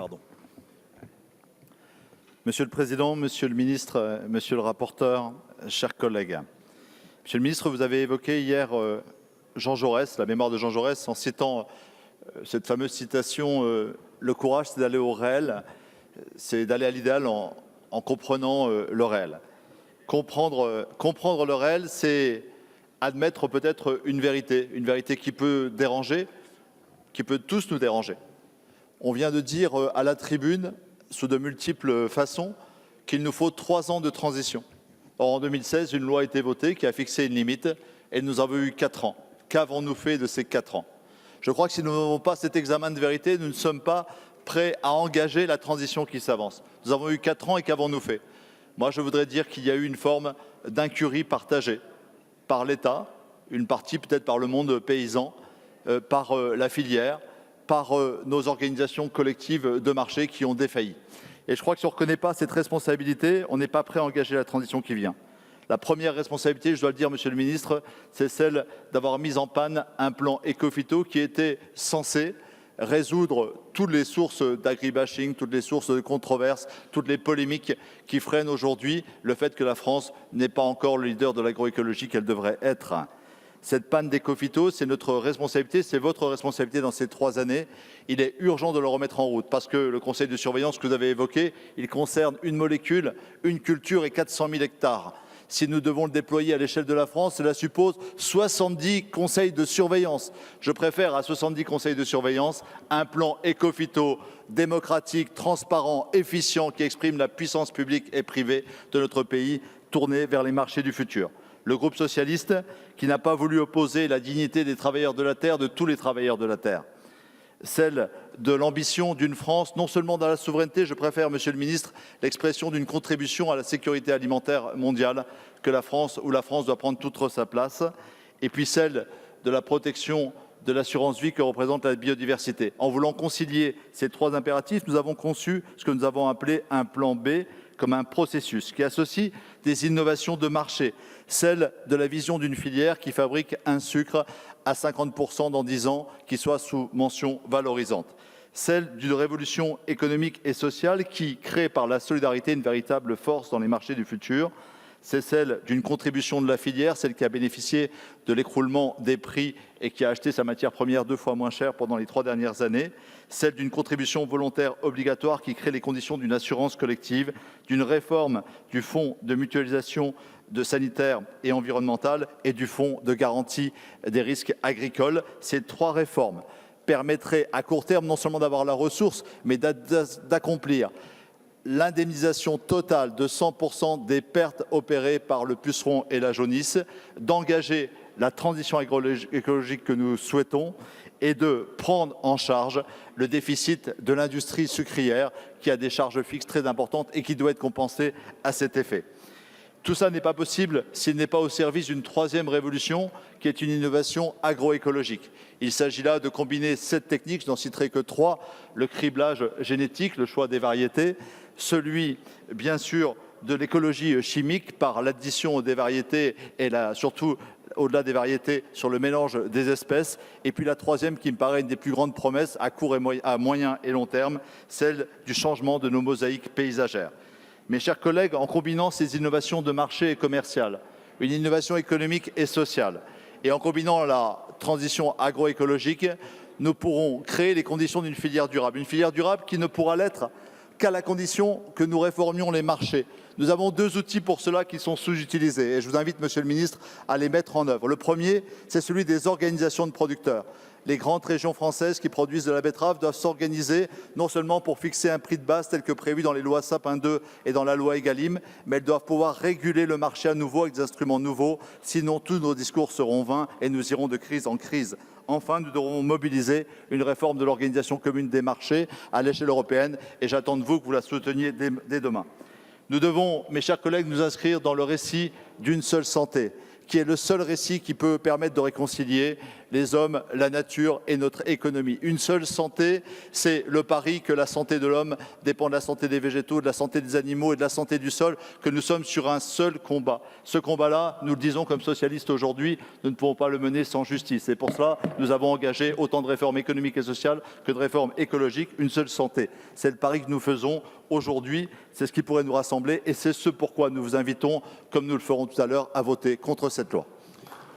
Pardon. Monsieur le Président, Monsieur le Ministre, Monsieur le rapporteur, chers collègues. Monsieur le Ministre, vous avez évoqué hier Jean Jaurès, la mémoire de Jean Jaurès, en citant cette fameuse citation « Le courage, c'est d'aller au réel, c'est d'aller à l'idéal en comprenant le réel ». Comprendre le réel, c'est admettre peut-être une vérité qui peut déranger, qui peut tous nous déranger. On vient de dire à la tribune, sous de multiples façons, qu'il nous faut 3 ans de transition. Or, en 2016, une loi a été votée qui a fixé une limite et nous avons eu 4 ans. Qu'avons-nous fait de ces 4 ans? Je crois que si nous n'avons pas cet examen de vérité, nous ne sommes pas prêts à engager la transition qui s'avance. Nous avons eu 4 ans et qu'avons-nous fait? Moi, je voudrais dire qu'il y a eu une forme d'incurie partagée par l'État, une partie peut-être par le monde paysan, par la filière, par nos organisations collectives de marché qui ont défailli. Et je crois que si on ne reconnaît pas cette responsabilité, on n'est pas prêt à engager la transition qui vient. La première responsabilité, je dois le dire, Monsieur le Ministre, c'est celle d'avoir mis en panne un plan éco-phyto qui était censé résoudre toutes les sources d'agribashing, toutes les sources de controverses, toutes les polémiques qui freinent aujourd'hui le fait que la France n'est pas encore le leader de l'agroécologie qu'elle devrait être. Cette panne d'éco-phyto, c'est notre responsabilité, c'est votre responsabilité dans ces 3 années. Il est urgent de le remettre en route parce que le conseil de surveillance que vous avez évoqué, il concerne une molécule, une culture et 400 000 hectares. Si nous devons le déployer à l'échelle de la France, cela suppose 70 conseils de surveillance. Je préfère à 70 conseils de surveillance un plan éco-phyto démocratique, transparent, efficient qui exprime la puissance publique et privée de notre pays tourné vers les marchés du futur. Le groupe socialiste qui n'a pas voulu opposer la dignité des travailleurs de la terre, de tous les travailleurs de la terre. Celle de l'ambition d'une France, non seulement dans la souveraineté, je préfère, Monsieur le Ministre, l'expression d'une contribution à la sécurité alimentaire mondiale où la France doit prendre toute sa place, et puis celle de la protection de l'assurance vie que représente la biodiversité. En voulant concilier ces 3 impératifs, nous avons conçu ce que nous avons appelé un plan B, comme un processus qui associe des innovations de marché, celle de la vision d'une filière qui fabrique un sucre à 50% dans 10 ans, qui soit sous mention valorisante, celle d'une révolution économique et sociale qui crée par la solidarité une véritable force dans les marchés du futur. C'est celle d'une contribution de la filière, celle qui a bénéficié de l'écroulement des prix et qui a acheté sa matière première 2 fois moins cher pendant les 3 dernières années, celle d'une contribution volontaire obligatoire qui crée les conditions d'une assurance collective, d'une réforme du fonds de mutualisation de sanitaire et environnemental et du fonds de garantie des risques agricoles. Ces 3 réformes permettraient à court terme non seulement d'avoir la ressource, mais d'accomplir l'indemnisation totale de 100% des pertes opérées par le puceron et la jaunisse, d'engager la transition écologique que nous souhaitons et de prendre en charge le déficit de l'industrie sucrière qui a des charges fixes très importantes et qui doit être compensé à cet effet. Tout ça n'est pas possible s'il n'est pas au service d'une 3e révolution qui est une innovation agroécologique. Il s'agit là de combiner 7 techniques, je n'en citerai que 3, le criblage génétique, le choix des variétés, celui bien sûr de l'écologie chimique par l'addition des variétés et surtout au-delà des variétés sur le mélange des espèces, et puis la 3e qui me paraît une des plus grandes promesses à court et à moyen et long terme, celle du changement de nos mosaïques paysagères. Mes chers collègues, en combinant ces innovations de marché et commerciales, une innovation économique et sociale, et en combinant la transition agroécologique, nous pourrons créer les conditions d'une filière durable. Une filière durable qui ne pourra l'être qu'à la condition que nous réformions les marchés. Nous avons 2 outils pour cela qui sont sous-utilisés et je vous invite, Monsieur le Ministre, à les mettre en œuvre. Le premier, c'est celui des organisations de producteurs. Les grandes régions françaises qui produisent de la betterave doivent s'organiser non seulement pour fixer un prix de base tel que prévu dans les lois Sapin 2 et dans la loi Egalim, mais elles doivent pouvoir réguler le marché à nouveau avec des instruments nouveaux, sinon tous nos discours seront vains et nous irons de crise en crise. Enfin, nous devrons mobiliser une réforme de l'organisation commune des marchés à l'échelle européenne et j'attends de vous que vous la souteniez dès demain. Nous devons, mes chers collègues, nous inscrire dans le récit d'une seule santé, qui est le seul récit qui peut permettre de réconcilier les hommes, la nature et notre économie. Une seule santé, c'est le pari que la santé de l'homme dépend de la santé des végétaux, de la santé des animaux et de la santé du sol, que nous sommes sur un seul combat. Ce combat-là, nous le disons comme socialistes aujourd'hui, nous ne pouvons pas le mener sans justice. Et pour cela, nous avons engagé autant de réformes économiques et sociales que de réformes écologiques. Une seule santé. C'est le pari que nous faisons aujourd'hui, c'est ce qui pourrait nous rassembler et c'est ce pourquoi nous vous invitons, comme nous le ferons tout à l'heure, à voter contre cette loi.